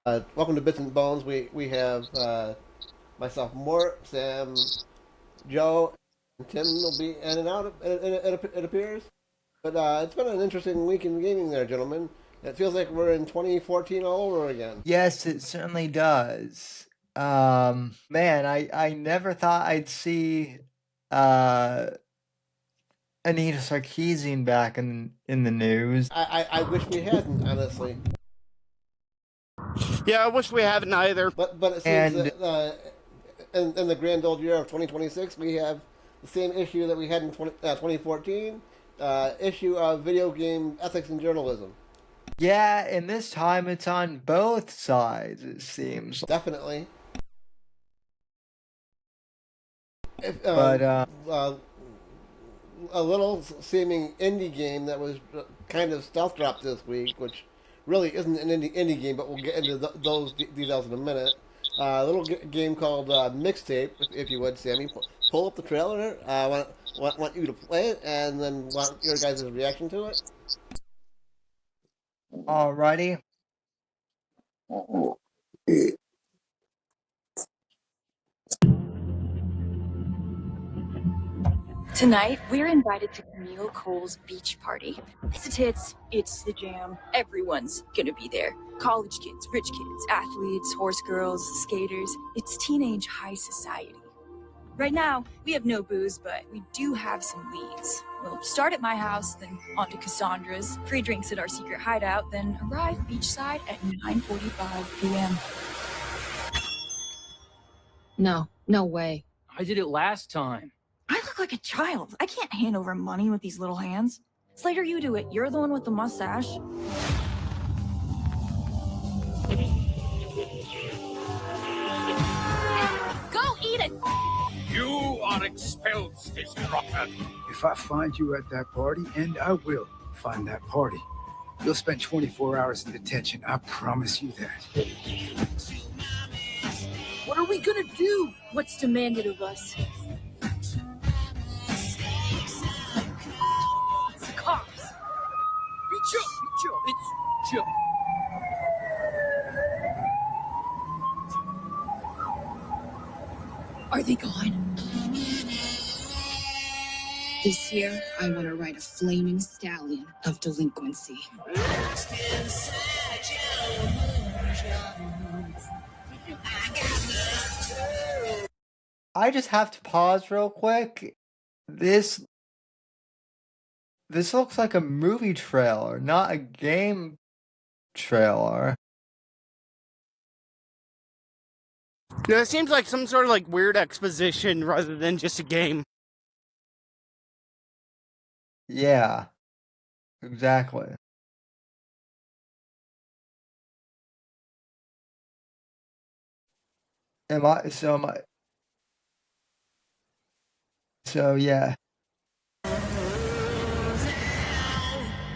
Welcome to Bits and Bones. We have myself, Mort, Sam, Joe, and Tim will be in and out. It appears, but it's been an interesting week in gaming, there, gentlemen. It feels like we're in 2014 all over again. Yes, it certainly does. Man, I never thought I'd see uh Anita Sarkeesian back in the news. I wish we hadn't, honestly, Yeah, I wish we hadn't either. but it seems And that in the grand old year of 2026, we have the same issue that we had in 2014. Issue of video game ethics and journalism. yeah, and this time it's on both sides, it seems. Definitely. If, But uh, a little seeming indie game that was kind of stealth dropped this week, which really isn't an indie game, but we'll get into those details in a minute. A little game called Mixtape, if you would, Sammy. Pull up the trailer. Want you to play it, and then want your guys' reaction to it. alrighty. Tonight, we're invited to Camille Cole's beach party. It's a tits, it's the jam. Everyone's gonna be there. College kids, rich kids, athletes, horse girls, skaters. It's teenage high society. Right now, we have no booze, but we do have some leads. We'll start at my house, then on to Cassandra's, free drinks at our secret hideout, then arrive beachside at 9:45 p.m. No way. I did it last time. I look like a child. I can't hand over money with these little hands. Slater, you do it. You're the one with the mustache. Go eat it! You are expelled, Station Rocker. If I find you at that party, and I will find that party, you'll spend 24 hours in detention. I promise you that. What are we gonna do? What's demanded of us? It's the cops. Be chill. It's chill. Are they gone? This year, I want to ride a flaming stallion of delinquency. I just have to pause real quick. This looks like a movie trailer, not a game trailer. Yeah, it seems like some sort of like weird exposition rather than just a game. Yeah, exactly. Am I, so yeah.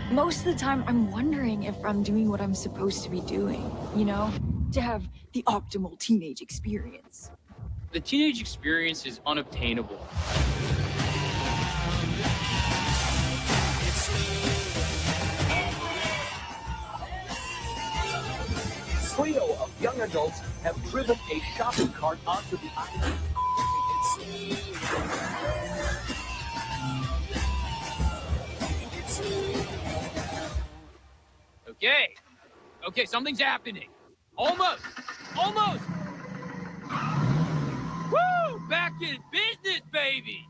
Most of the time, I'm wondering if I'm doing what I'm supposed to be doing, you know? To have the optimal teenage experience. The teenage experience is unobtainable. Trio of young adults have driven a shopping cart onto the island. Okay, something's happening. Almost. Woo! Back in business, baby.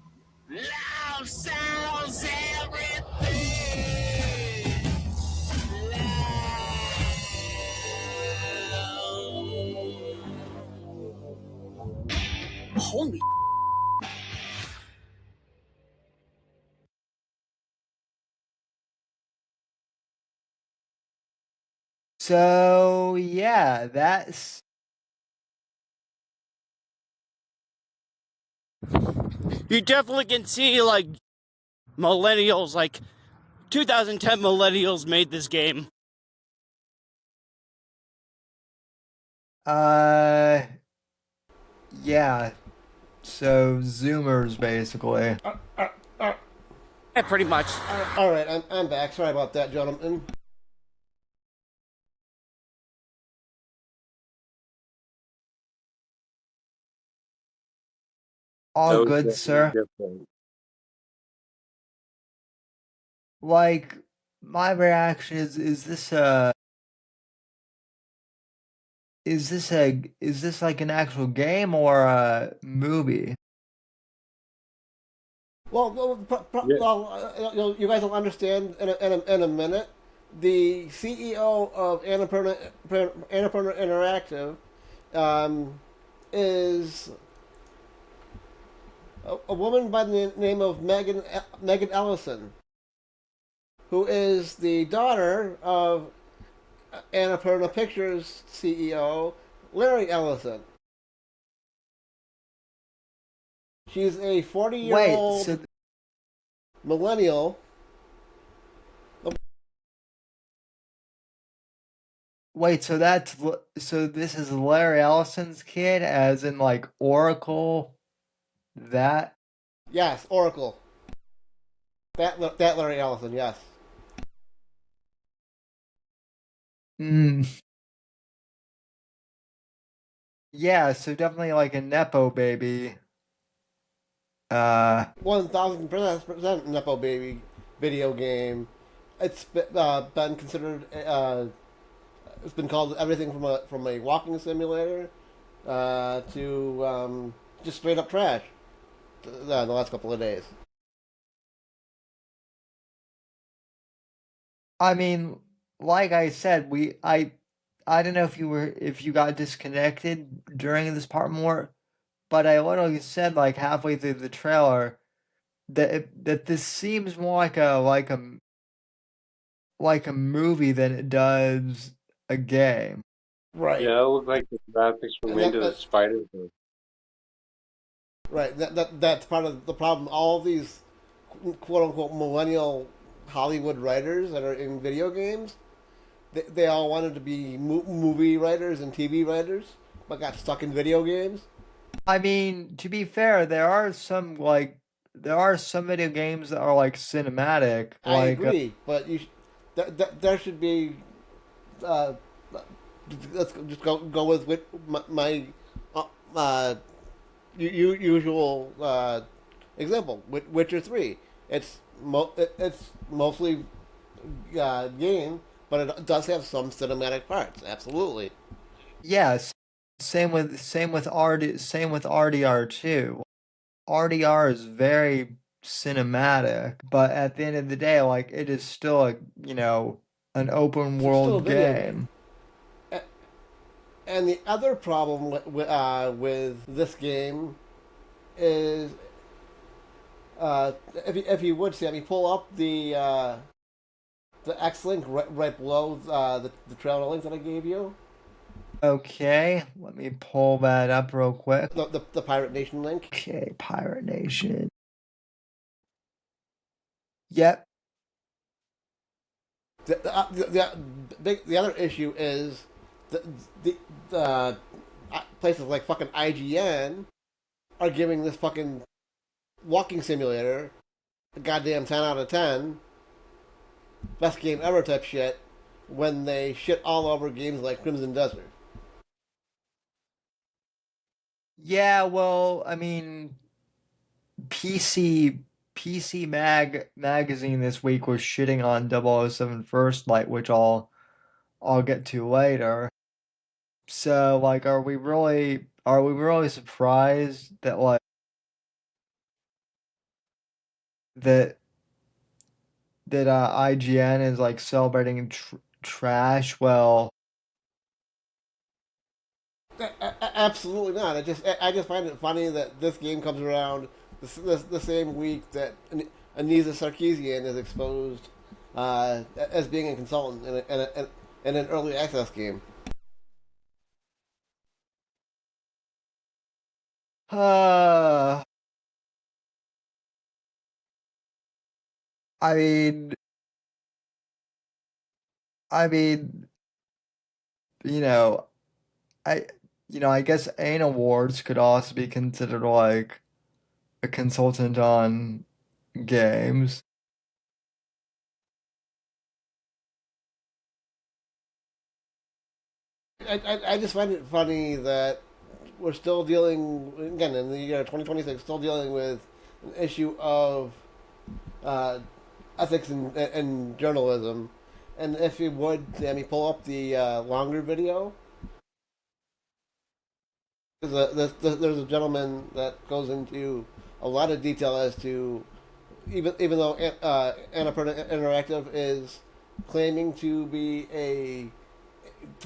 Loud sounds everything. Holy So yeah, that's You definitely can see like millennials, like 2010 millennials made this game. yeah. So Zoomers basically. Yeah, pretty much. All right, I'm back. Sorry about that, gentlemen. All was good, definitely sir. different. Like, my reaction is this is this like an actual game or a movie? Yeah, you guys will understand in a minute. The CEO of Annapurna Interactive um, is a woman by the name of Megan Ellison, who is the daughter of Annapurna Pictures CEO Larry Ellison. She's a 40-year-old Wait, so millennial. wait, so so this is Larry Ellison's kid, as in like Oracle. That. Yes, Oracle. That Larry Ellison. Yes. Mm, yeah, so definitely like a nepo baby. 1,000% Nepo Baby video game. It's been considered. It's been called everything from a walking simulator to just straight up trash. The last couple of days. I mean, like I said, I don't know if you got disconnected during this part more, but I literally said like halfway through the trailer that this seems more like a movie than it does a game. Right. yeah, it looked like the graphics were And made to the that Spider-Verse. right. That's part of the problem. All these quote unquote millennial Hollywood writers that are in video games, they all wanted to be movie writers and TV writers, but got stuck in video games. I mean, to be fair, there are some video games that are like cinematic, I like agree, but there should be. Uh, let's just go with my uh, usual example. Witcher 3. It's mostly game, but it does have some cinematic parts. Absolutely. yes, same with RDR2. RDR is very cinematic, but at the end of the day, like it is still an open It's still a world video game. game. And the other problem with this game is if you would, Sammy, pull up the X link right below the trailer link that I gave you. Okay, let me pull that up real quick. The Pirate Nation link. Okay, Pirate Nation. Yep. The other issue is the the places like fucking IGN are giving this fucking walking simulator a goddamn 10 out of 10, best game ever type shit, when they shit all over games like Crimson Desert. Yeah, well, I mean, PC magazine this week was shitting on 007 First Light, which I'll get to later. So, like, are we really surprised that that IGN is like celebrating trash? Well, Absolutely not. I just find it funny that this game comes around the same week that Anita Sarkeesian is exposed as being a consultant in an early access game. uh, I mean, I mean, you know, I I guess Ain Awards could also be considered like a consultant on games. I just find it funny that we're still dealing, again, in the year 2026, still dealing with an issue of ethics and journalism. And if you would, Sammy, pull up the longer video. There's a gentleman that goes into a lot of detail as to, even though Annapurna Interactive is claiming to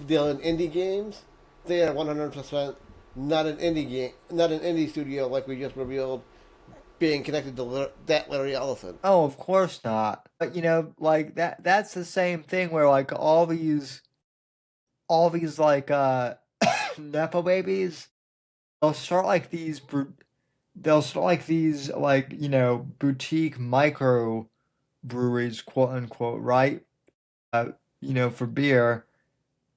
deal in indie games, they are 100% not an indie studio like we just revealed, being connected to that Larry Ellison. Oh, of course not. But like that's the same thing where like all these like nepo babies, they'll start like these like boutique micro breweries, quote unquote, right? For beer,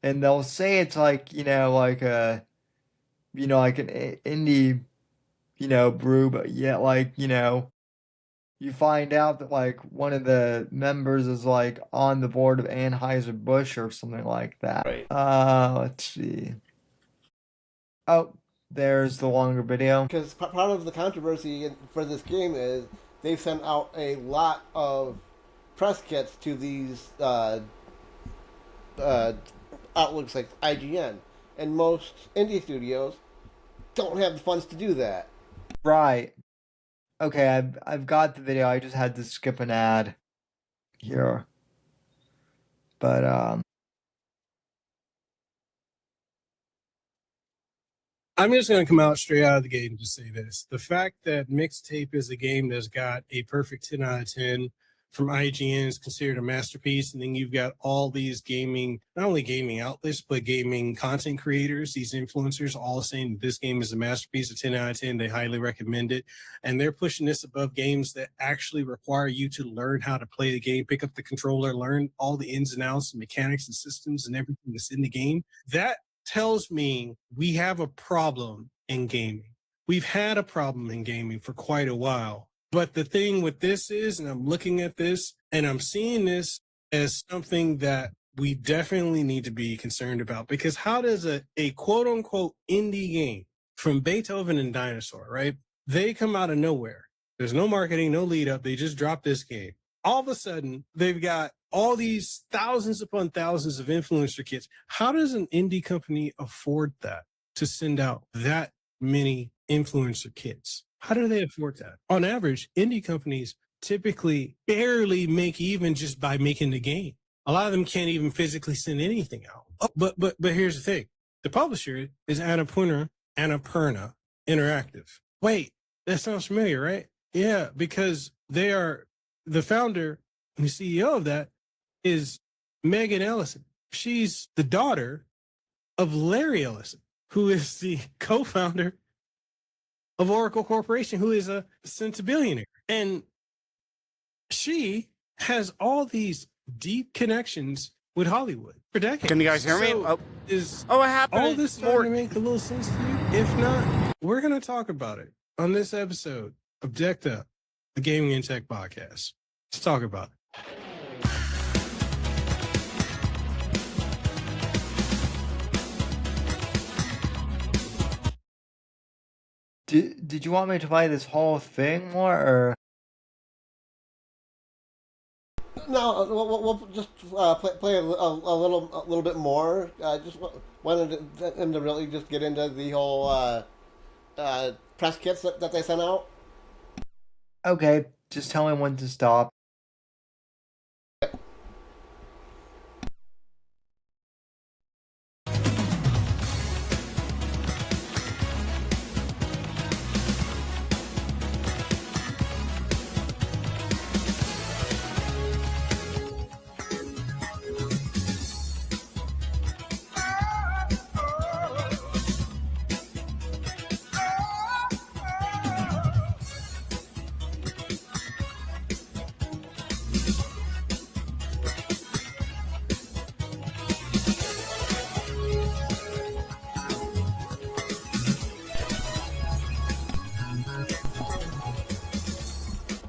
and they'll say it's like like a like an indie brew, but yet like you find out that like one of the members is like on the board of Anheuser-Busch or something like that. Right. Let's see. Oh, there's the longer video. Because part of the controversy for this game is they've sent out a lot of press kits to these outlooks like IGN, and most indie studios don't have the funds to do that. Right. Okay, I've got the video. I just had to skip an ad here. But I'm just going to come out straight out of the gate and just say this. The fact that Mixtape is a game that's got a perfect 10 out of 10 from IGN is considered a masterpiece. And then you've got all these gaming, not only gaming outlets, but gaming content creators, these influencers, all saying this game is a masterpiece, a 10 out of 10. They highly recommend it. And they're pushing this above games that actually require you to learn how to play the game, pick up the controller, learn all the ins and outs and mechanics and systems and everything that's in the game. That tells me we have a problem in gaming. We've had a problem in gaming for quite a while. But the thing with this is, and I'm looking at this, and I'm seeing this as something that we definitely need to be concerned about. Because how does a quote-unquote indie game from Beethoven and Dinosaur, right? They come out of nowhere. There's no marketing, no lead up. They just drop this game. All of a sudden, they've got all these thousands upon thousands of influencer kits. How does an indie company afford that, to send out that many influencer kits? How do they afford that? On average, indie companies typically barely make even just by making the game. A lot of them can't even physically send anything out. Oh, but here's the thing. The publisher is Annapurna Interactive. Wait, that sounds familiar, right? Yeah, because they are the founder and the CEO of that is Megan Ellison. She's the daughter of Larry Ellison, who is the co-founder of Oracle Corporation, who is a centibillionaire. And she has all these deep connections with Hollywood for decades. Can you guys hear me? So What happened? all this starting to make a little sense to you? If not, we're going to talk about it on this episode of Decked Up, the Gaming and Tech Podcast. Let's talk about it. Did you want me to play this whole thing more, or? No, we'll just play a little bit more. Just wanted him to really just get into the whole press kits that they sent out. Okay, just tell me when to stop.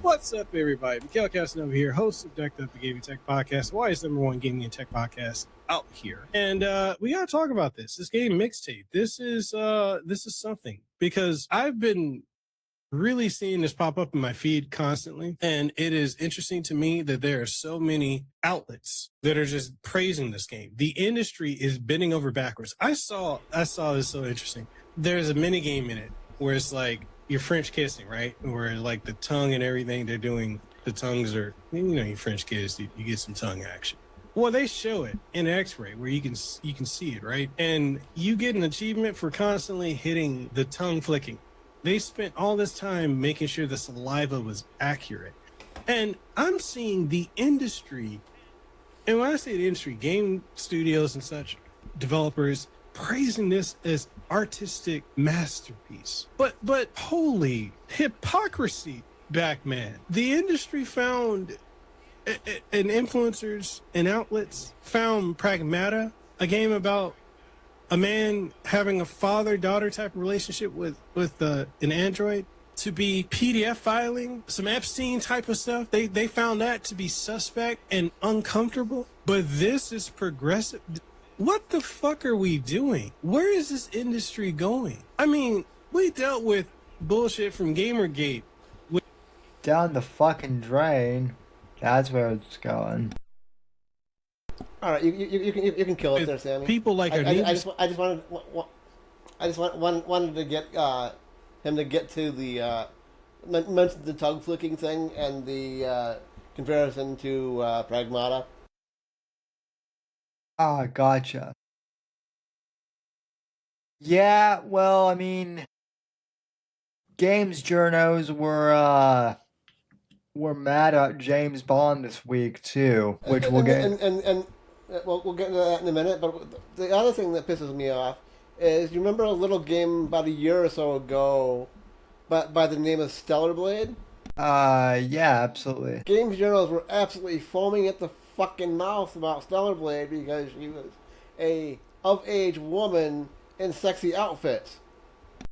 What's up, everybody? Mikhail Casanova here, host of Decked Up, the Gaming Tech Podcast, Hawaii's #1 gaming and tech podcast out here. And we gotta talk about this game Mixtape. This is something, because I've been really seeing this pop up in my feed constantly, and it is interesting to me that there are so many outlets that are just praising this game. The industry is bending over backwards. I saw this so interesting. There's a mini game in it where it's like you're French kissing, right? Where like the tongue and everything they're doing, the tongues are, you know, you French kiss, you get some tongue action. Well, they show it in X-ray where you can see it, right? And you get an achievement for constantly hitting the tongue flicking. They spent all this time making sure the saliva was accurate. And I'm seeing the industry, and when I say the industry, game studios and such, developers, praising this as artistic masterpiece. But holy hypocrisy, Backman. The industry found, and influencers and outlets found Pragmata, a game about a man having a father-daughter type of relationship with an android, to be PDF filing, some Epstein type of stuff. They found that to be suspect and uncomfortable. But this is progressive. What the fuck are we doing? Where is this industry going? I mean, we dealt with bullshit from Gamergate. Down the fucking drain. That's where it's going. All right, you can kill it there, Sammy. People like Anita. I just wanted to get him to get to the mention the tongue flicking thing and the comparison to Pragmata. Ah, gotcha. Yeah, well, I mean, games journos were mad at James Bond this week too, which we'll get. And we'll get into that in a minute. But the other thing that pisses me off is, you remember a little game about a year or so ago, by the name of Stellar Blade? Yeah, absolutely. Games journals were absolutely foaming at the fucking mouth about Stellar Blade because she was a of-age woman in sexy outfits.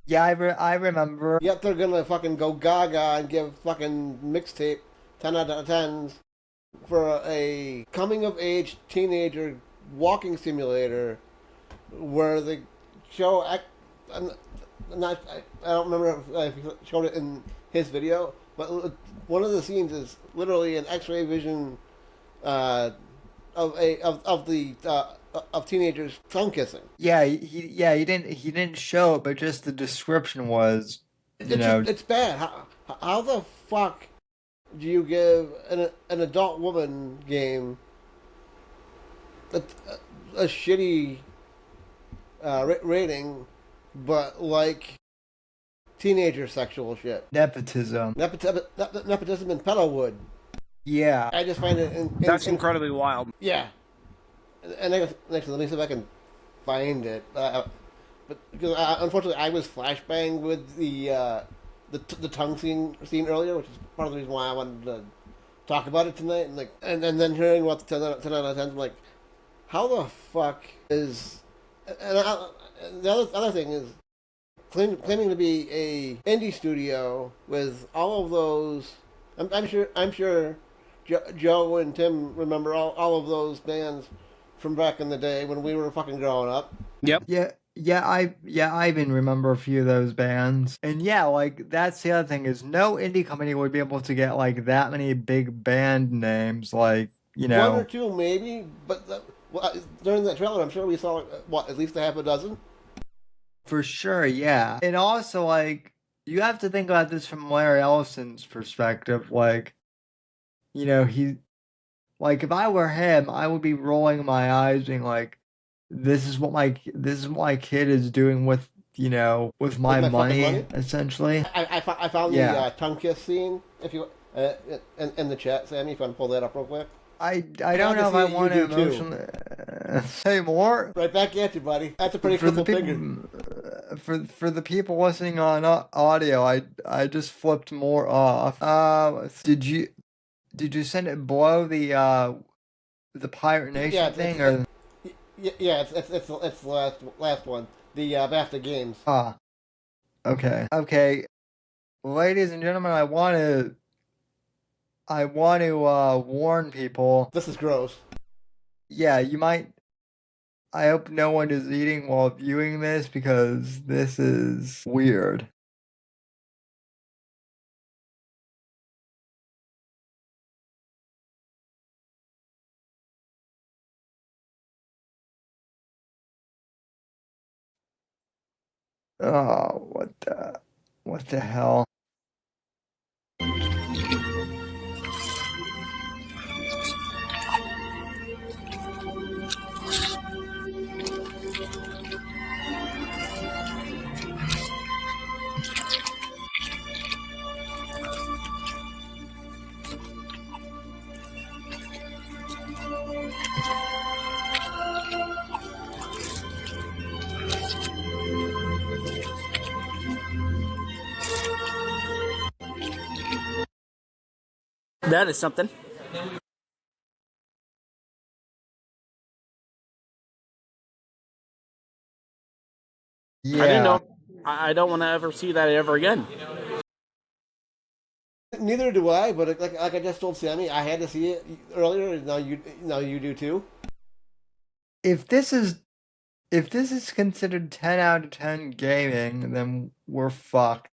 Yeah, I remember. Yet they're gonna fucking go gaga and give fucking Mixtape 10 out of 10s for a coming-of-age teenager walking simulator where the show... I don't remember if he showed it in his video, but one of the scenes is literally an X-ray vision of teenagers tongue kissing. Yeah, he didn't show it, but just the description was, it's bad. How the fuck do you give an adult woman game a shitty rating, but like teenager sexual shit? Nepotism and pedalwood. Yeah, I just find it that's incredibly wild. Yeah, and actually, let me see if I can find it. But because unfortunately, I was flashbanged with the tongue scene earlier, which is part of the reason why I wanted to talk about it tonight. And and then hearing about the 10 out of 10, I'm like, how the fuck is? And the other thing is claiming to be a indie studio with all of those. I'm sure Joe and Tim remember all of those bands from back in the day when we were fucking growing up. Yep. Yeah, I even remember a few of those bands. And yeah, like, that's the other thing, is no indie company would be able to get like that many big band names, like, one or two maybe, but during that trailer I'm sure we saw at least a half a dozen. For sure, yeah. And also, like, you have to think about this from Larry Ellison's perspective. Like, he, like, if I were him, I would be rolling my eyes, being like, "This is what my kid is doing with with my money, essentially." I found the tongue kiss scene. If you in the chat, Sammy, if you want to pull that up real quick. I don't know if I want to emotionally say more. Right back at you, buddy. That's a pretty cool finger. For the people listening on audio, I just flipped more off. Did you send it below the Pirate Nation thing, or? Yeah, it's the last one. The BAFTA games. Okay. Ladies and gentlemen, I want to I want to warn people. This is gross. Yeah, you might. I hope no one is eating while viewing this because this is weird. Oh, what the hell? That is something. Yeah. I didn't know. I don't want to ever see that ever again. Neither do I, but like I just told Sammy, I had to see it earlier. And now you do too. If this is considered 10 out of 10 gaming, then we're fucked.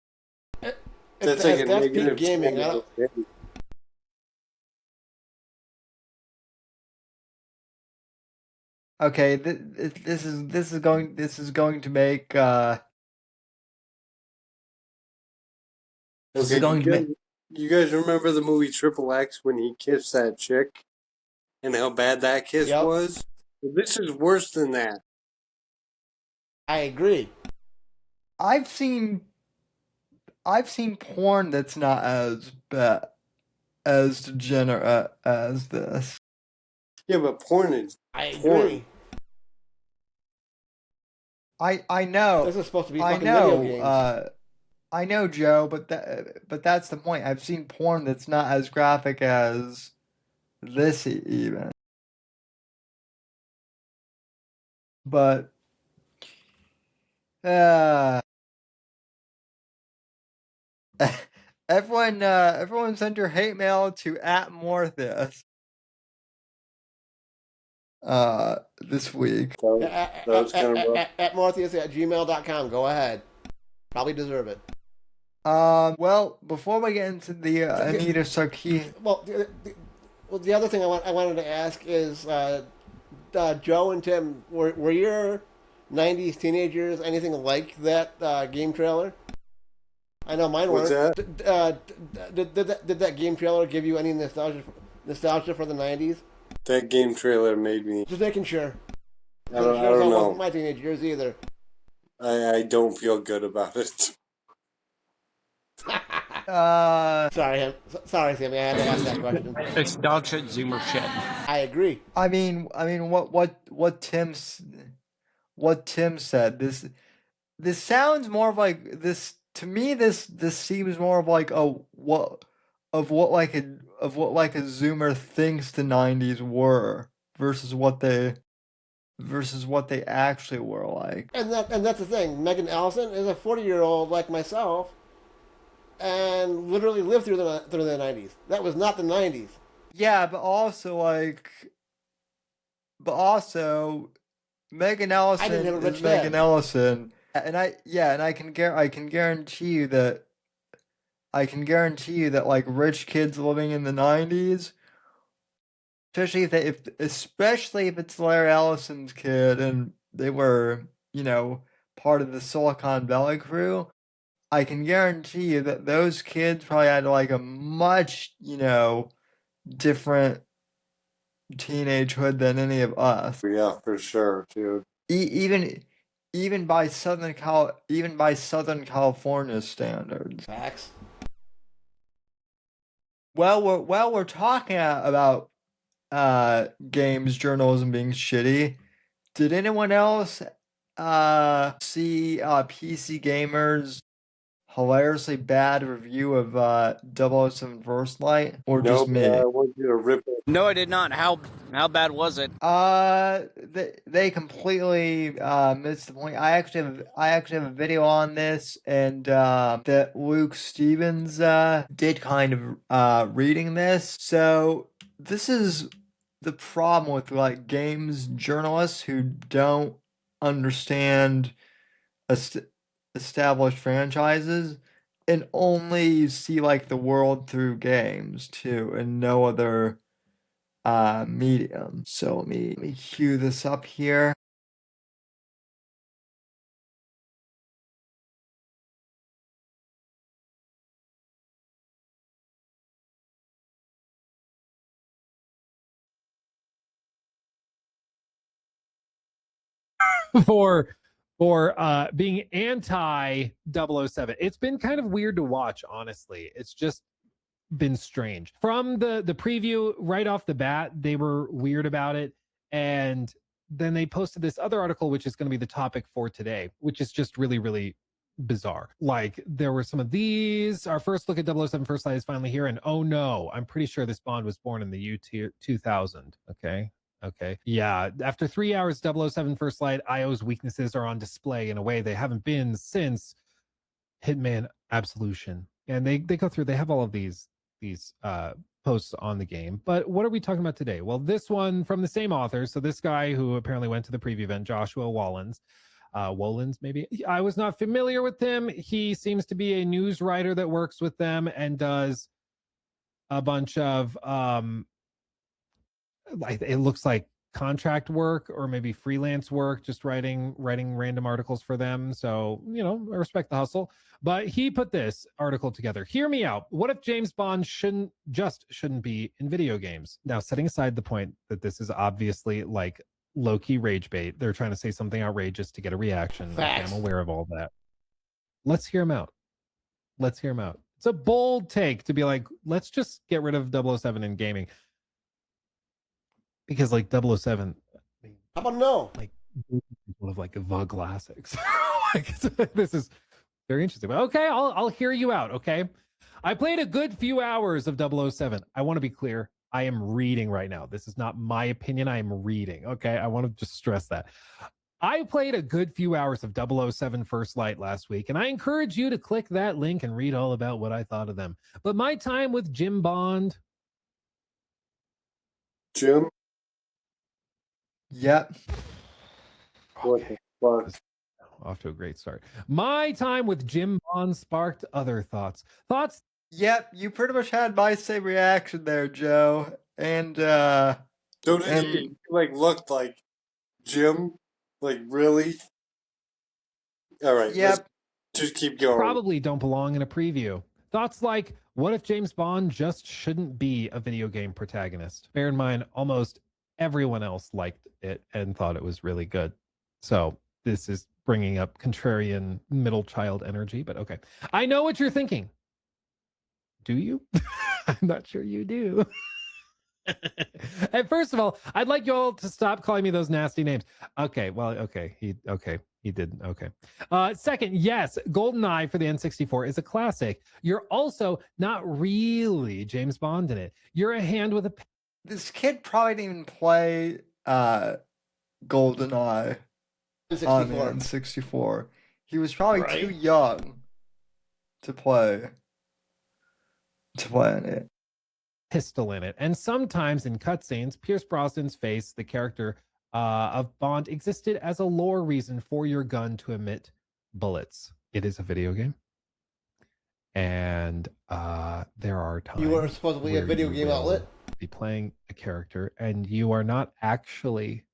That's like a that's peak negative gaming. 10 I out don't, of 10. Okay, this is going to make this is Okay, going to make you guys remember the movie Triple X when he kissed that chick and how bad that kiss Yep. was? Well, this is worse than that. I agree. I've seen porn that's not as bad as degenerate as this. Yeah, but porn is I porn. agree. I know. This is supposed to be I fucking video know. games. I know, Joe, but that's the point. I've seen porn that's not as graphic as this even. But everyone send your hate mail to @Mortheous this week. At Mortheous at gmail.com. Go ahead. Probably deserve it. Well, before we get into the Anita Sarkeesian, Well, the other thing I wanted to ask is, Joe and Tim, were your '90s teenagers anything like that game trailer? I know mine What's were. that? Did that game trailer give you any nostalgia for the '90s? That game trailer made me. Just making sure. I don't know. My teenage years either. I don't feel good about it. Sorry, Sammy. I had to ask that question. It's dog shit, Zoomer shit. I agree. I mean, what Tim said. This sounds more of like this to me. This seems more of like what like a Zoomer thinks the '90s were versus what they actually were like. And that's the thing. Megan Allison is a 40-year-old like myself, and literally lived through the '90s. That was not the '90s. Yeah, but also Megan Ellison I didn't have a rich is dad. Megan Ellison, and I can guarantee you that like rich kids living in the '90s, especially if it's Larry Ellison's kid and they were part of the Silicon Valley crew, I can guarantee you that those kids probably had like a much different teenagehood than any of us. Yeah, for sure, dude. Even by Southern California standards. Facts. Well, we're talking about games journalism being shitty. Did anyone else see PC Gamer's hilariously bad review of 007 First Light, or No, just but me? I want you to rip it. No, I did not. How bad was it? They completely missed the point. I actually have a video on this, and that Luke Stevens did kind of reading this. So this is the problem with like games journalists who don't understand established franchises and only see like the world through games too, and no other medium. So let me cue this up here. for being anti 007. It's been kind of weird to watch, honestly. It's just been strange. From the preview right off the bat, they were weird about it, and then they posted this other article, which is going to be the topic for today, which is just really, really bizarre. Like, there were some of these. Our first look at 007 First Light is finally here, and oh no, I'm pretty sure this Bond was born in the year 2000. Okay. Yeah. After 3 hours, 007 First Light, IO's weaknesses are on display in a way they haven't been since Hitman Absolution. And they go through, they have all of these posts on the game. But what are we talking about today? Well, this one from the same author. So this guy who apparently went to the preview event, Joshua Wollins, maybe. I was not familiar with him. He seems to be a news writer that works with them and does a bunch of it looks like contract work or maybe freelance work, just writing random articles for them. So, I respect the hustle. But he put this article together. Hear me out. What if James Bond shouldn't be in video games? Now, setting aside the point that this is obviously like low-key rage bait. They're trying to say something outrageous to get a reaction. Okay, I'm aware of all that. Let's hear him out. It's a bold take to be like, let's just get rid of 007 in gaming. Because like 007, how about no? Like people have like the classics. This is very interesting. But okay, I'll hear you out. Okay, I played a good few hours of 007. I want to be clear. I am reading right now. This is not my opinion. I am reading. Okay, I want to just stress that. I played a good few hours of 007 First Light last week, and I encourage you to click that link and read all about what I thought of them. But my time with Jim Bond. Jim? Yep. What the fuck? Off to a great start. My time with Jim Bond sparked other thoughts. Yep, you pretty much had my same reaction there, Joe. And he like looked like Jim? Like, really? All right. Yep. Just keep going. Probably don't belong in a preview. Thoughts like, what if James Bond just shouldn't be a video game protagonist? Bear in mind, almost everyone else liked it and thought it was really good. So this is bringing up contrarian middle child energy, but okay. I know what you're thinking. Do you? I'm not sure you do. And first of all, I'd like you all to stop calling me those nasty names. Okay, well, okay. He did. Okay. Second, yes, GoldenEye for the N64 is a classic. You're also not really James Bond in it. You're a hand with a... This kid probably didn't even play GoldenEye on the N64. He was probably too young to play in it. Pistol in it. And sometimes in cutscenes, Pierce Brosnan's face, the character of Bond, existed as a lore reason for your gun to emit bullets. It is a video game. And there are times you are supposedly a video game outlet. Be playing a character and you are not actually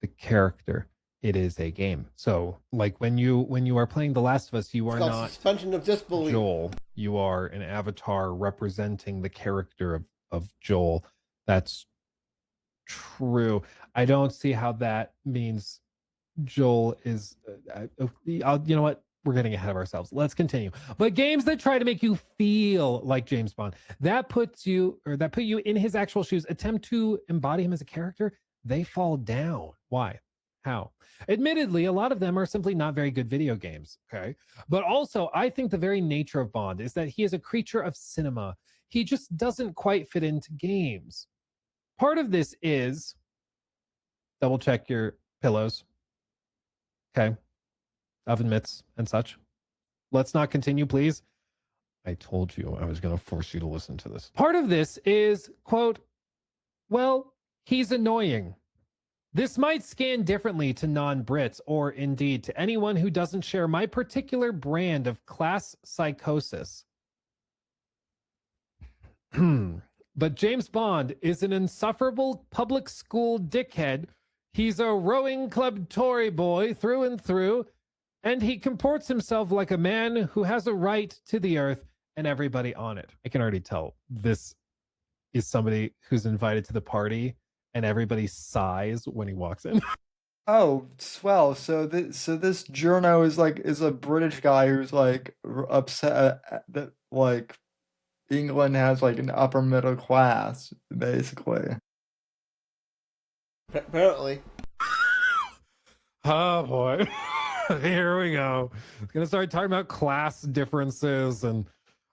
the character. It is a game. So like when you are playing The Last of Us, you are not suspension of disbelief. Joel. You are an avatar representing the character of Joel. That's true. I don't see how that means Joel is you know what? We're getting ahead of ourselves. Let's continue. But games that try to make you feel like James Bond, that put you in his actual shoes, attempt to embody him as a character, they fall down. Why? How? Admittedly, a lot of them are simply not very good video games, okay? But also, I think the very nature of Bond is that he is a creature of cinema. He just doesn't quite fit into games. Part of this is double check your pillows, okay? Oven mitts and such. Let's not continue, please. I told you I was going to force you to listen to this. Part of this is, quote, well, he's annoying. This might scan differently to non-Brits or indeed to anyone who doesn't share my particular brand of class psychosis. But James Bond is an insufferable public school dickhead. He's a rowing club Tory boy through and through, and he comports himself like a man who has a right to the earth and everybody on it. I can already tell this is somebody who's invited to the party and everybody sighs when he walks in. Oh, swell. So this journo is a British guy who's like upset that like England has like an upper middle class, basically. Apparently. Oh boy. Here we go. Gonna start talking about class differences and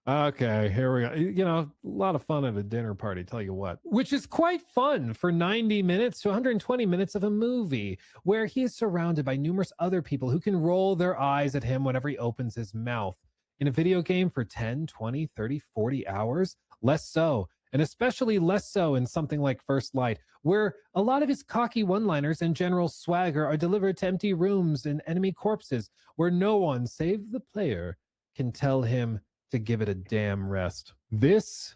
okay, here we go. You know, a lot of fun at a dinner party, tell you what. Which is quite fun for 90 minutes to 120 minutes of a movie where he is surrounded by numerous other people who can roll their eyes at him whenever he opens his mouth. In a video game for 10, 20, 30, 40 hours, less so. And especially less so in something like First Light, where a lot of his cocky one-liners and general swagger are delivered to empty rooms and enemy corpses, where no one, save the player, can tell him to give it a damn rest. This,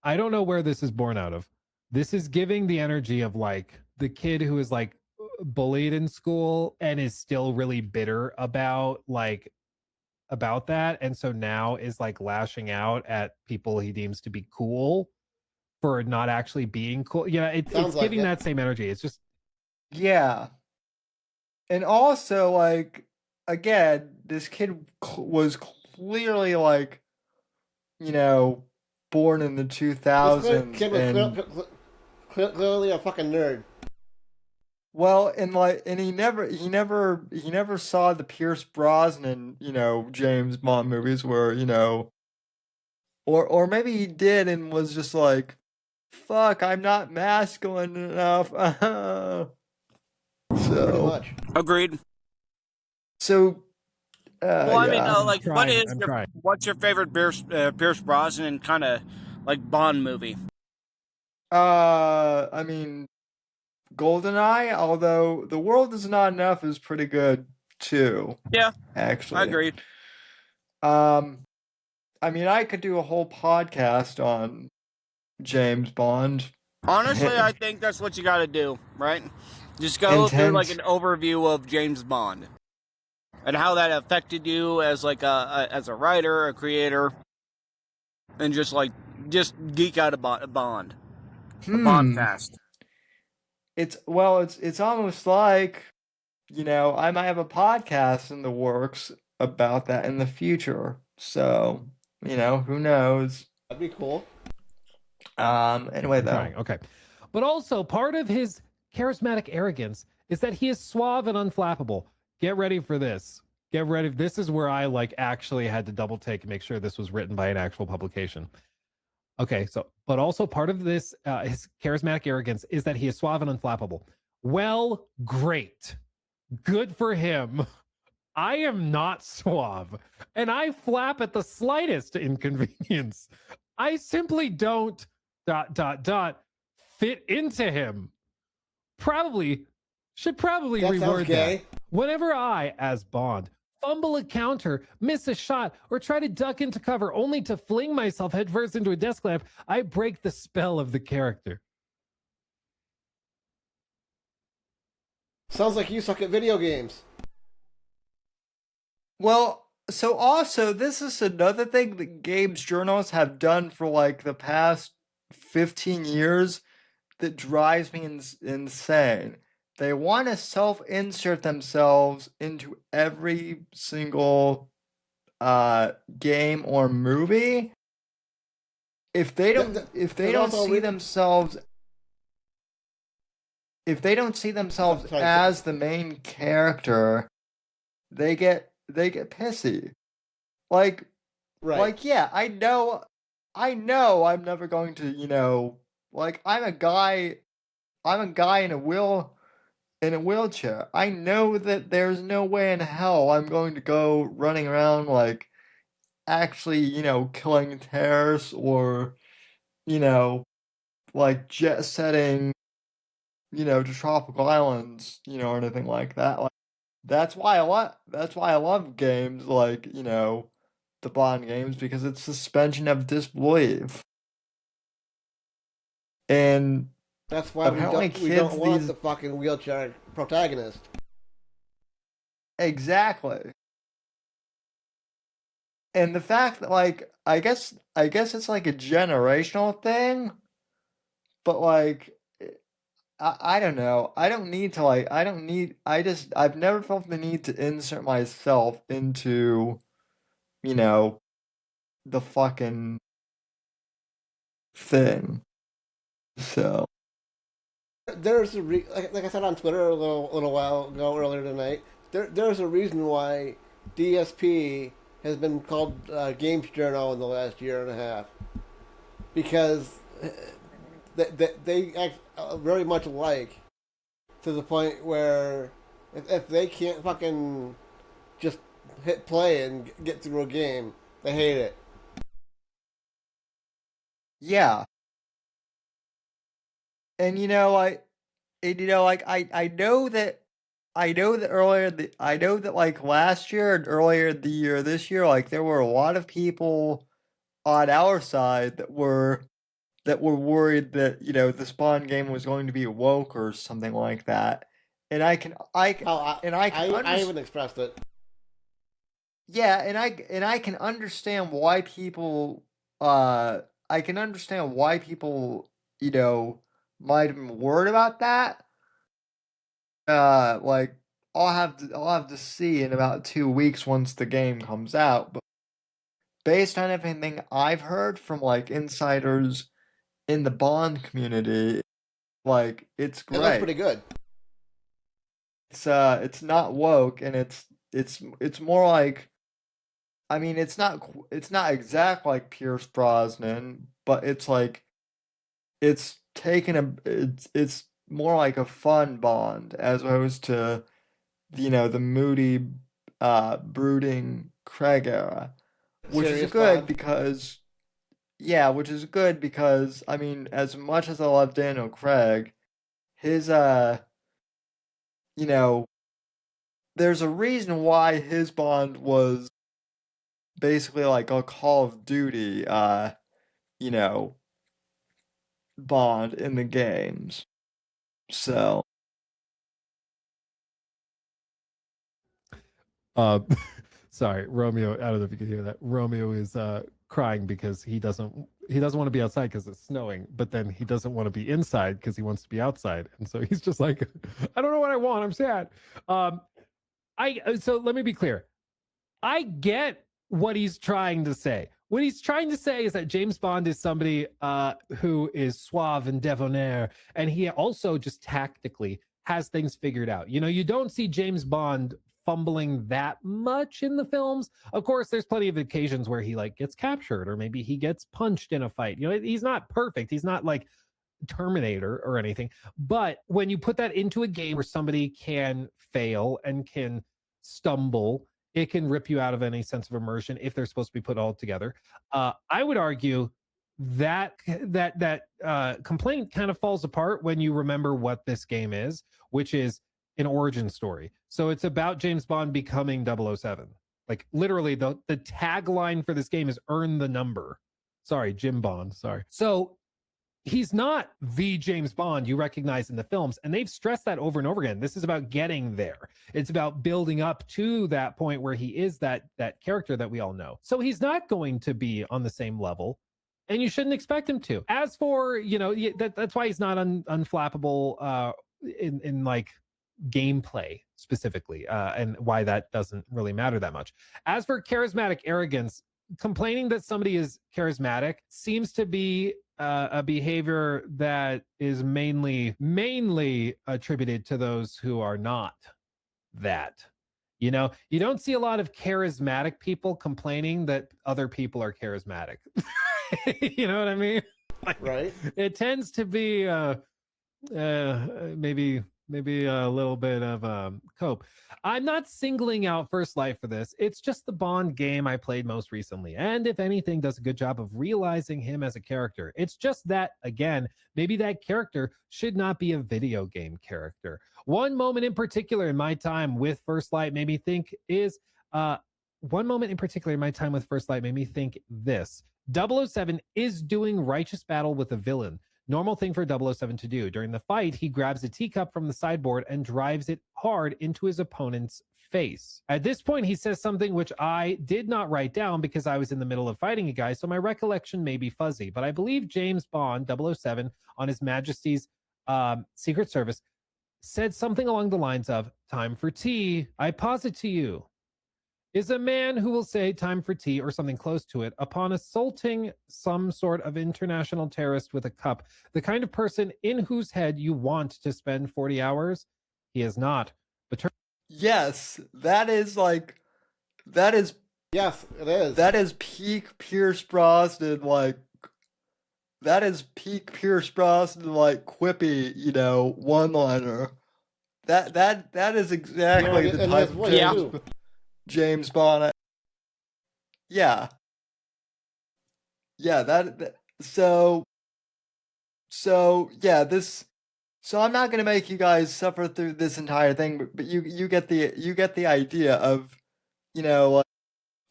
I don't know where this is born out of. This is giving the energy of like the kid who is like bullied in school and is still really bitter about that. And so now is like lashing out at people he deems to be cool for not actually being cool. Yeah, it's like giving that same energy. It's just. Yeah. And also, like, again, this kid was clearly like, you know, born in the 2000s. Kid was clearly a fucking nerd. Well, and he never saw the Pierce Brosnan, you know, James Bond movies where, you know, or maybe he did and was just like, fuck, I'm not masculine enough. So pretty much. Agreed. So well, I mean, like, trying. what's your favorite Pierce Brosnan kind of like Bond movie? I mean, GoldenEye, although The World Is Not Enough is pretty good too. Yeah, actually, I agree. I mean, I could do a whole podcast on James Bond. Honestly, I think that's what you got to do, right? Just go through like an overview of James Bond and how that affected you as like as a writer, a creator, and just geek out about Bond. Bond fast. It's almost like, you know, I might have a podcast in the works about that in the future. So, you know, who knows? That'd be cool. Anyway, though. Okay. But also, part of his charismatic arrogance is that he is suave and unflappable. Get ready for this. Get ready. This is where I like actually had to double take and make sure this was written by an actual publication. Okay, so, but also part of this, his charismatic arrogance is that he is suave and unflappable. Well, great. Good for him. I am not suave, and I flap at the slightest inconvenience. I simply don't ... fit into him. Should probably reword that. Whenever I, as Bond, fumble a counter, miss a shot, or try to duck into cover only to fling myself headfirst into a desk lamp, I break the spell of the character. Sounds like you suck at video games. Well, so also, this is another thing that games journalists have done for like the past 15 years that drives me insane. They want to self-insert themselves into every single game or movie. If they don't see themselves if they don't see themselves as the main character, they get pissy. Like, right. Like, yeah, I know I'm never going to, like, I'm a guy in a wheelchair. I know that there's no way in hell I'm going to go running around, like, actually, killing terrorists or, like, jet setting, to tropical islands, or anything like that. Like, that's why I love games like, the Bond games, because it's suspension of disbelief. And that's why we don't want the fucking wheelchair protagonist. Exactly. And the fact that, like, I guess it's like a generational thing, but like, I don't know. I don't need to, like, I've never felt the need to insert myself into, the fucking thing. So there's like I said on Twitter a little while ago earlier tonight. There's a reason why DSP has been called Games Journal in the last year and a half, because they act very much alike, to the point where if they can't fucking just hit play and get through a game, they hate it. Yeah. And I know that I know that like last year and earlier the year this year, like there were a lot of people on our side that were worried that, the Spawn game was going to be woke or something like that. And I even expressed it. Yeah, and I can understand why people I can understand why people, might have been worried about that. Like I'll have to see in about 2 weeks once the game comes out. But based on everything I've heard from like insiders in the Bond community, like it's great. It looks pretty good. It's not woke, and it's more like, I mean, it's not exact like Pierce Brosnan, but it's like it's more like a fun Bond as opposed to the moody, brooding Craig era, which is good because I mean, as much as I love Daniel Craig, his there's a reason why his Bond was basically like a Call of Duty, Bond in the games. So. Sorry, Romeo. I don't know if you can hear that. Romeo is crying because he doesn't want to be outside because it's snowing, but then he doesn't want to be inside because he wants to be outside, and so he's just like, I don't know what I want. I'm sad. So let me be clear. I get what he's trying to say. What he's trying to say is that James Bond is somebody who is suave and debonair, and he also just tactically has things figured out. You don't see James Bond fumbling that much in the films. Of course, there's plenty of occasions where he like gets captured or maybe he gets punched in a fight. He's not perfect. He's not like Terminator or anything. But when you put that into a game where somebody can fail and can stumble, it can rip you out of any sense of immersion if they're supposed to be put all together. I would argue that complaint kind of falls apart when you remember what this game is, which is an origin story. So it's about James Bond becoming 007. Like literally the tagline for this game is earn the number. Sorry, Jim Bond. Sorry. So he's not the James Bond you recognize in the films, and they've stressed that over and over again. This is about getting there. It's about building up to that point where he is that character that we all know. So he's not going to be on the same level, and you shouldn't expect him to. As for, that's why he's not unflappable in like gameplay specifically, and why that doesn't really matter that much. As for charismatic arrogance, complaining that somebody is charismatic seems to be a behavior that is mainly attributed to those who are not that. You know, you don't see a lot of charismatic people complaining that other people are charismatic. You know what I mean? Like, right. It tends to be maybe a little bit of cope. I'm not singling out First Light for this. It's just the Bond game I played most recently, and if anything, does a good job of realizing him as a character. It's just that, again, maybe that character should not be a video game character. One moment in particular in my time with First Light made me think is one moment in particular in my time with First Light made me think this. 007 is doing righteous battle with a villain. Normal thing for 007 to do. During the fight, he grabs a teacup from the sideboard and drives it hard into his opponent's face. At this point, he says something which I did not write down because I was in the middle of fighting a guy, so my recollection may be fuzzy, but I believe James Bond, 007, on His Majesty's Secret Service, said something along the lines of, "Time for tea. I posit to you is a man who will say time for tea or something close to it upon assaulting some sort of international terrorist with a cup, the kind of person in whose head you want to spend 40 hours. He is not. But yes, that is like, that is, yes, it is. That is peak Pierce Brosnan, like, that is peak Pierce Brosnan, like, quippy, you know, one-liner. That is exactly the type of James Bond. Yeah. So I'm not gonna make you guys suffer through this entire thing, but you get the idea of, you know,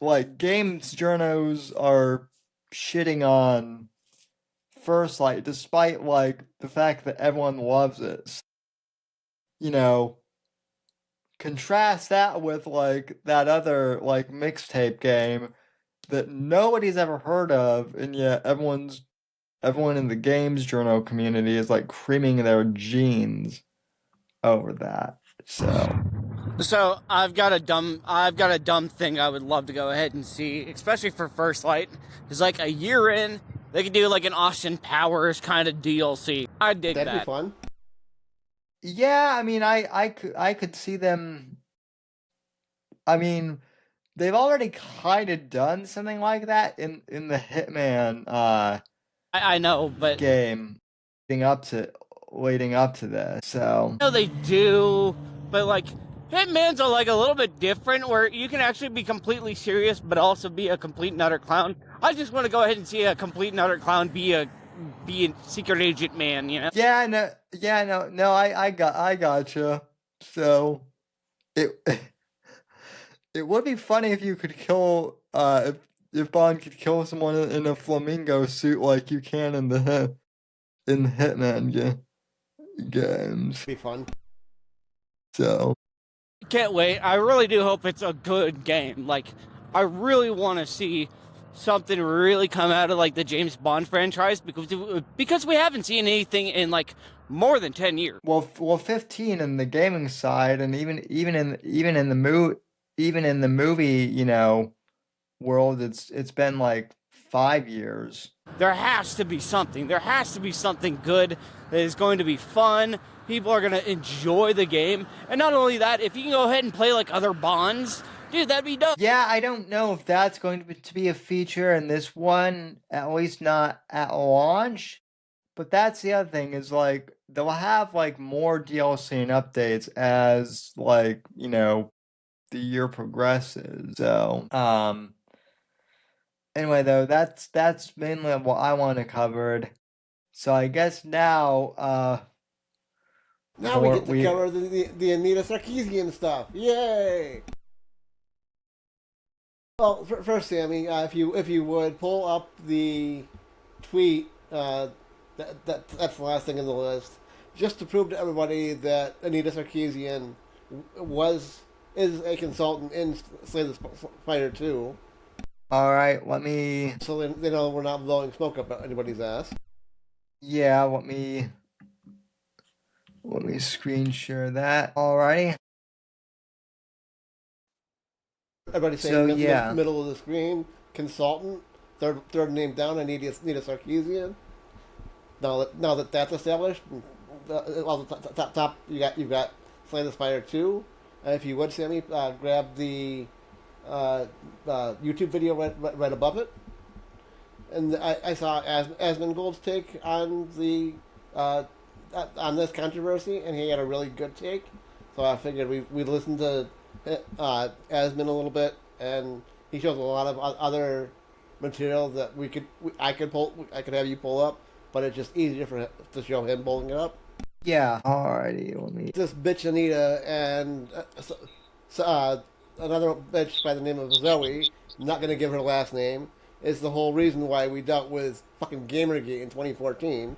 like games journos are shitting on First Light despite like the fact that everyone loves it. You know, contrast that with like that other like Mixtape game that nobody's ever heard of, and yet everyone in the games journal community is like creaming their jeans over that. So I've got a dumb thing I would love to go ahead and see, especially for First Light. Is like a year in, they could do like an Austin Powers kind of DLC. I dig that. That'd be fun. Yeah, I mean, I could see them. I mean, they've already kind of done something like that in the Hitman. I know, but game leading up to this. So I know they do, but like Hitman's are like a little bit different, where you can actually be completely serious, but also be a complete and utter clown. I just want to go ahead and see a complete and utter clown be a secret agent man, you know? No, I gotcha. So it would be funny if you could kill if Bond could kill someone in a flamingo suit like you can in the Hitman games. Be fun. So can't wait. I really do hope it's a good game. Like, I really want to see something really come out of like the James Bond franchise because we haven't seen anything in like more than 10 years. Well, 15 in the gaming side, and even in the movie, you know, world, it's been like 5 years. There has to be something. There has to be something good that is going to be fun. People are going to enjoy the game. And not only that, if you can go ahead and play like other Bonds, dude, that'd be dope. Yeah, I don't know if that's going to be a feature in this one, at least not at launch. But that's the other thing, is like they'll have like more DLC and updates as like, you know, the year progresses. So anyway, though, that's mainly what I want to cover. So I guess now now we get to cover the Anita Sarkeesian stuff. Yay! Well, first, Sammy, if you would pull up the tweet, that's the last thing in the list, just to prove to everybody that Anita Sarkeesian is a consultant in Slay the Spire 2. All right, let me. So they know we're not blowing smoke up anybody's ass. Yeah, let me screen share that. Alrighty. Everybody saying middle of the screen, consultant, third name down, Anita Sarkeesian. now that that's established, the top you've got Slay the Spire 2, and if you would, Sammy, grab the YouTube video right above it. And I saw Asmongold's take on on this controversy, and he had a really good take. So I figured we'd listen to Asmon a little bit, and he shows a lot of other material that I could have you pull up, but it's just easier to show him pulling it up. Yeah, alrighty, let me. This bitch Anita and another bitch by the name of Zoe, I'm not gonna give her last name, is the whole reason why we dealt with fucking Gamergate in 2014.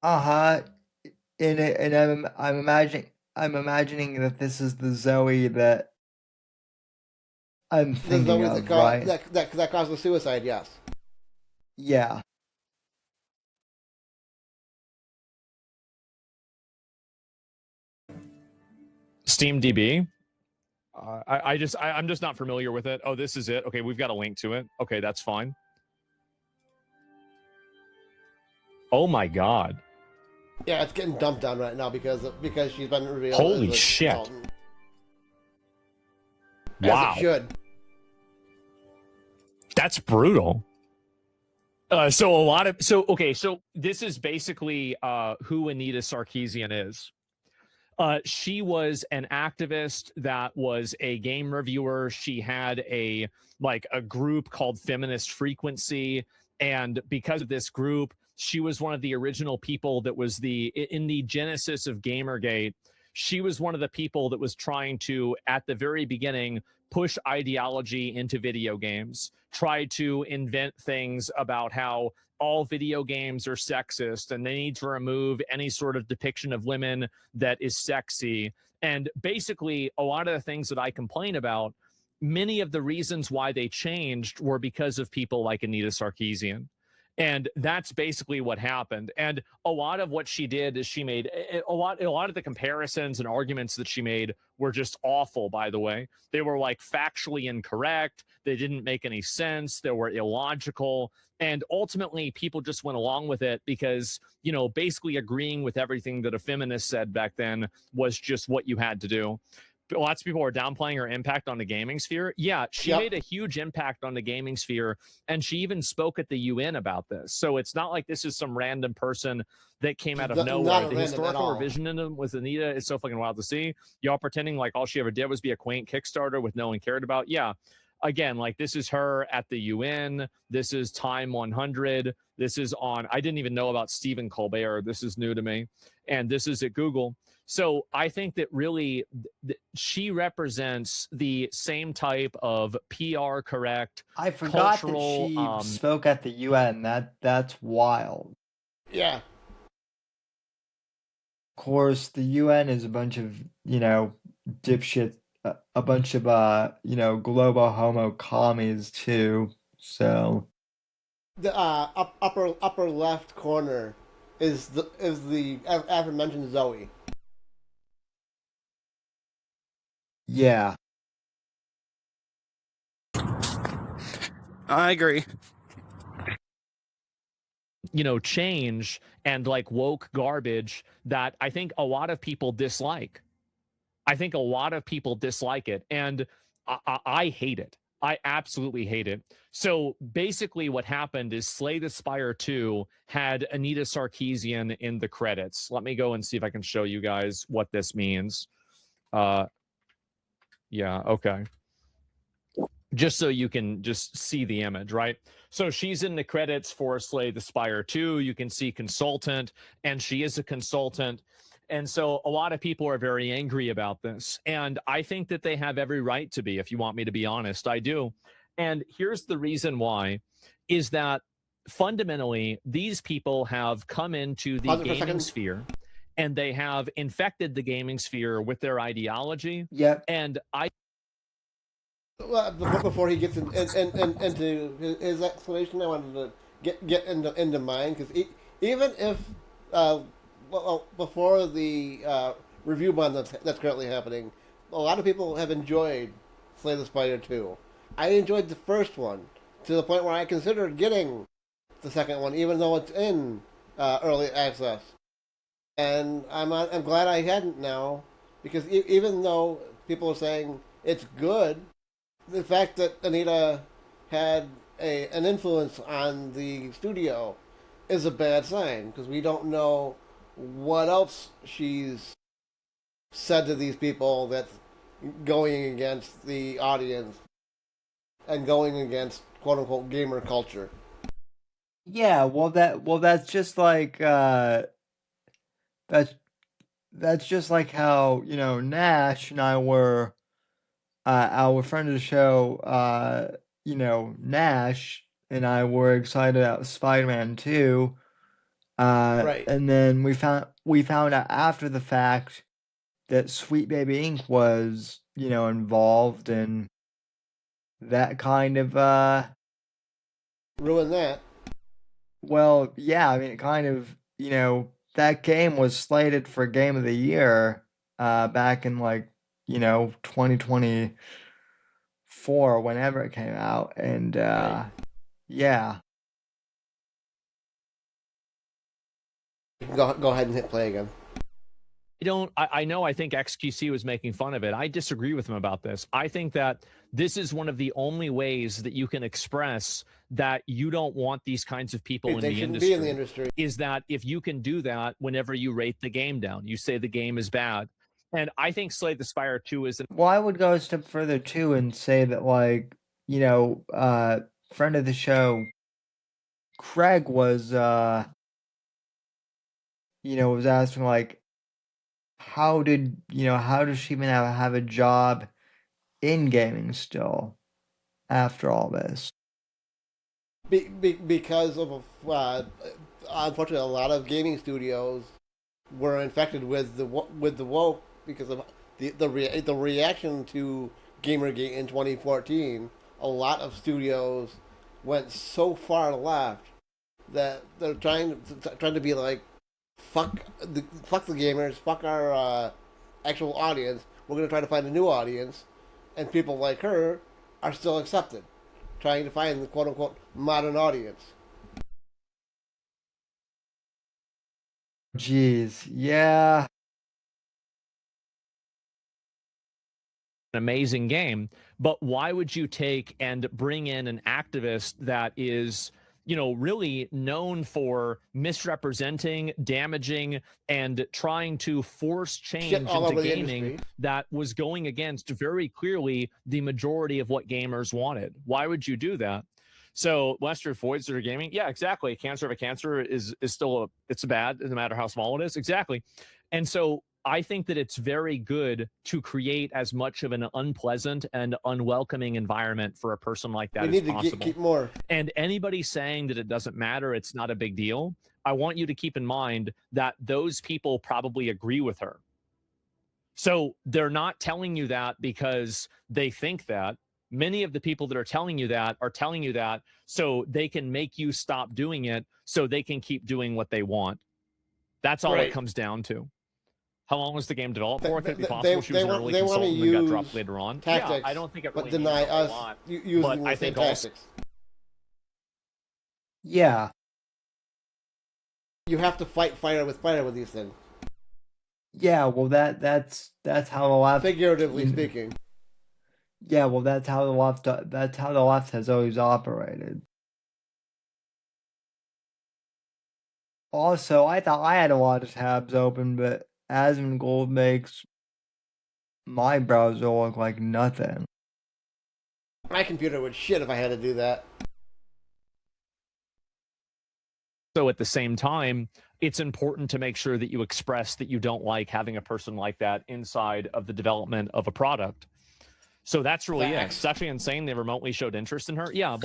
And I'm imagining that this is the Zoe that I'm thinking of, right? That caused the suicide, yes. Yeah. SteamDB. I'm just not familiar with it. Oh, this is it. Okay, we've got a link to it. Okay, that's fine. Oh my god. Yeah, it's getting dumped on right now because she's been revealed. Holy shit! Consultant. Wow. As it should. That's brutal. So this is basically who Anita Sarkeesian is. She was an activist that was a game reviewer. She had a group called Feminist Frequency, and because of this group, she was one of the original people that was in the genesis of Gamergate. She was one of the people that was trying to, at the very beginning, push ideology into video games, try to invent things about how all video games are sexist and they need to remove any sort of depiction of women that is sexy. And basically, a lot of the things that I complain about, many of the reasons why they changed were because of people like Anita Sarkeesian. And that's basically what happened. And a lot of what she did is she made a lot of the comparisons and arguments that she made were just awful, by the way. They were factually incorrect. They didn't make any sense. They were illogical. And ultimately, people just went along with it because, basically agreeing with everything that a feminist said back then was just what you had to do. Lots of people are downplaying her impact on the gaming sphere. Yeah, she made a huge impact on the gaming sphere, and she even spoke at the UN about this. So it's not like this is some random person that came out of nowhere. The historical revisionism with Anita is so fucking wild to see. Y'all pretending like all she ever did was be a quaint Kickstarter with no one cared about. Yeah. Again, this is her at the UN. This is Time 100. This is on, I didn't even know about Stephen Colbert. This is new to me. And this is at Google. So I think that really she represents the same type of PR correct. I forgot that she spoke at the UN. That's wild. Yeah. Of course, the UN is a bunch of, dipshit, a bunch of, global homo commies too. So the upper left corner is the aforementioned Zoe. Yeah. I agree. Change and woke garbage that I think a lot of people dislike. I think a lot of people dislike it, and I hate it. I absolutely hate it. So basically what happened is Slay the Spire 2 had Anita Sarkeesian in the credits. Let me go and see if I can show you guys what this means. Yeah, okay. Just so you can just see the image, right? So she's in the credits for Slay the Spire 2. You can see consultant, and she is a consultant. And so a lot of people are very angry about this. And I think that they have every right to be, if you want me to be honest. I do. And here's the reason why, is that fundamentally, these people have come into the gaming sphere, and they have infected the gaming sphere with their ideology. Yeah. And Well, before he gets into his explanation, I wanted to get into mine, because even if before the review bond that's currently happening, a lot of people have enjoyed Slay the Spire 2. I enjoyed the first one to the point where I considered getting the second one, even though it's in early access. And I'm glad I hadn't now, because even though people are saying it's good, the fact that Anita had an influence on the studio is a bad sign, because we don't know what else she's said to these people that's going against the audience and going against quote unquote gamer culture. Yeah, that's just like that's just like how, Nash and I were our friend of the show, Nash and I were excited about Spider-Man 2. Right. And then we found out after the fact that Sweet Baby Inc. was, involved, and that kind of ruined that. Well, yeah, I mean, it kind of, that game was slated for Game of the Year back in 2024, whenever it came out, and Right. Yeah. Go ahead and hit play again. I know I think XQC was making fun of it. I disagree with him about this. I think that this is one of the only ways that you can express that you don't want these kinds of people in the industry. Be in the industry. Is that if you can do that whenever you rate the game down, you say the game is bad. And I think Slay the Spire 2 is Well, I would go a step further too and say that, friend of the show, Craig was was asking how does she even have a job in gaming still after all this? Because of unfortunately, a lot of gaming studios were infected with the woke because of the reaction to Gamergate in 2014. A lot of studios went so far left that they're trying to be like, fuck the gamers, fuck our actual audience. We're going to try to find a new audience, and people like her are still accepted, trying to find the quote unquote modern audience. Jeez, yeah. An amazing game, but why would you take and bring in an activist that is, really known for misrepresenting, damaging, and trying to force change into gaming that was going against very clearly the majority of what gamers wanted? Why would you do that? So Lester avoids their gaming. Yeah, exactly. Cancer of a cancer is still it's bad, no matter how small it is. Exactly. And so I think that it's very good to create as much of an unpleasant and unwelcoming environment for a person like that as possible. We need to keep more. And anybody saying that it doesn't matter, it's not a big deal, I want you to keep in mind that those people probably agree with her. So they're not telling you that because they think that. Many of the people that are telling you that so they can make you stop doing it so they can keep doing what they want. That's all it comes down to. How long was the game developed for? Could it be possible she was an early consultant and got dropped later on? Tactics, yeah, I don't think it really deny us a lot, using but the I same think tactics. Yeah. You have to fight fire with these things. Yeah, well that's how the left, figuratively speaking. Yeah, well that's how the left has always operated. Also, I thought I had a lot of tabs open, but Asmongold makes my browser look like nothing. My computer would shit if I had to do that. So at the same time, it's important to make sure that you express that you don't like having a person like that inside of the development of a product. So that's really it. It's actually insane they remotely showed interest in her. Yeah,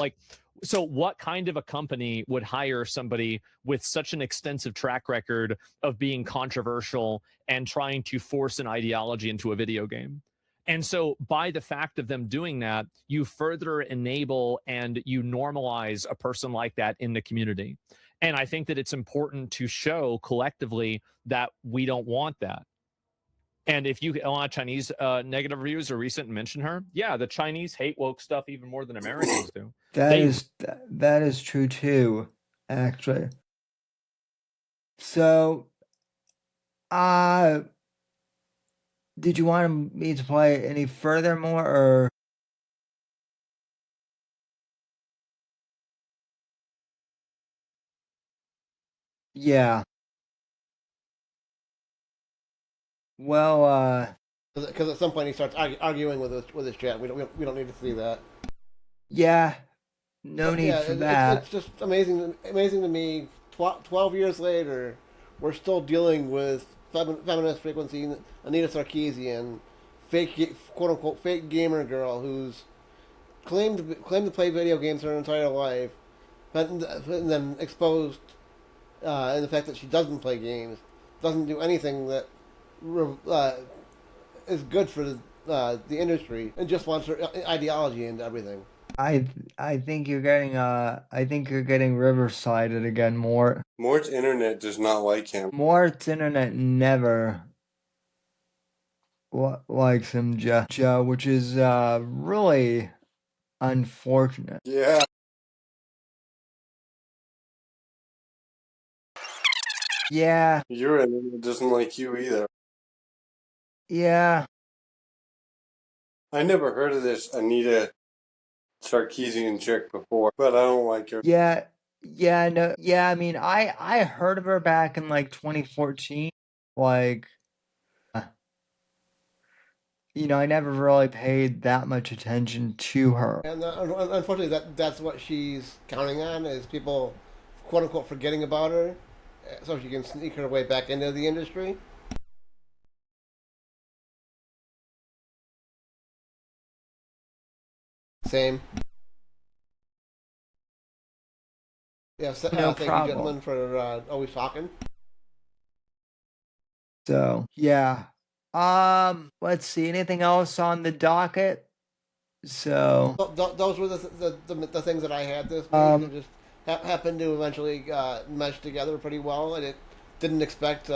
so what kind of a company would hire somebody with such an extensive track record of being controversial and trying to force an ideology into a video game? And so by the fact of them doing that, you further enable and you normalize a person like that in the community. And I think that it's important to show collectively that we don't want that. And if you a lot of Chinese negative reviews are recent and mention her, yeah, the Chinese hate woke stuff even more than Americans do. That is true too. actually. So, did you want me to play any furthermore, or? Yeah. Well, because at some point he starts arguing with his chat. We don't need to see that. Yeah, no need for that. It's just amazing to me. 12 years later, we're still dealing with feminist frequency. Anita Sarkeesian, quote unquote fake gamer girl who's claimed to play video games her entire life, but and then exposed in the fact that she doesn't play games, doesn't do anything that is good for the industry, and just wants her ideology into everything. I think you're getting Riversided again, Mort. Mort's internet does not like him. Mort's internet never likes him, Joe, which is really unfortunate. Yeah. Yeah. Your internet doesn't like you either. Yeah. I never heard of this Anita Sarkeesian chick before, but I don't like her. Yeah. Yeah, no. Yeah, I mean, I heard of her back in like 2014. Like, you know, I never really paid that much attention to her. And unfortunately, that's what she's counting on, is people, quote unquote, forgetting about her, so she can sneak her way back into the industry. Same. Yeah, No thank problem. you, gentlemen, for always talking. So, yeah. Let's see. Anything else on the docket? So, those were the things that I had this week. It just happened to eventually mesh together pretty well, and it didn't expect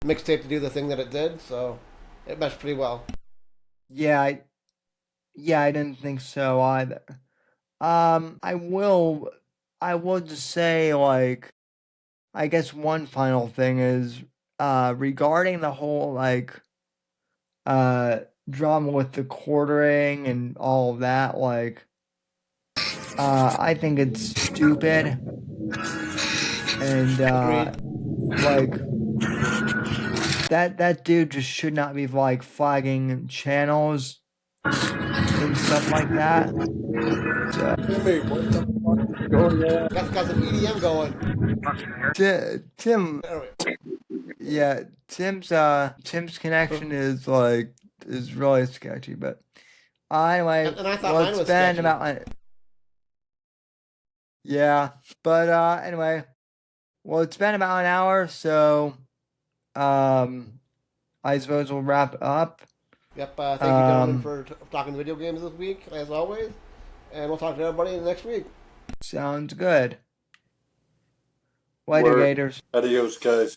Mixtape to do the thing that it did, so it meshed pretty well. Yeah, I didn't think so either. I will just say, like, I guess one final thing is regarding the whole like drama with the quartering and all of that. Like, I think it's stupid, and like that dude just should not be like flagging channels and stuff like that. So, That's got some EDM going. Tim. Yeah, Tim's connection is really sketchy, but anyway, and I thought mine was it's been sketchy. about anyway, well, it's been about an hour, so I suppose we'll wrap up. Yep, thank you, gentlemen, for talking video games this week, as always, and we'll talk to everybody next week. Sounds good. Later, Gators. Adios, guys.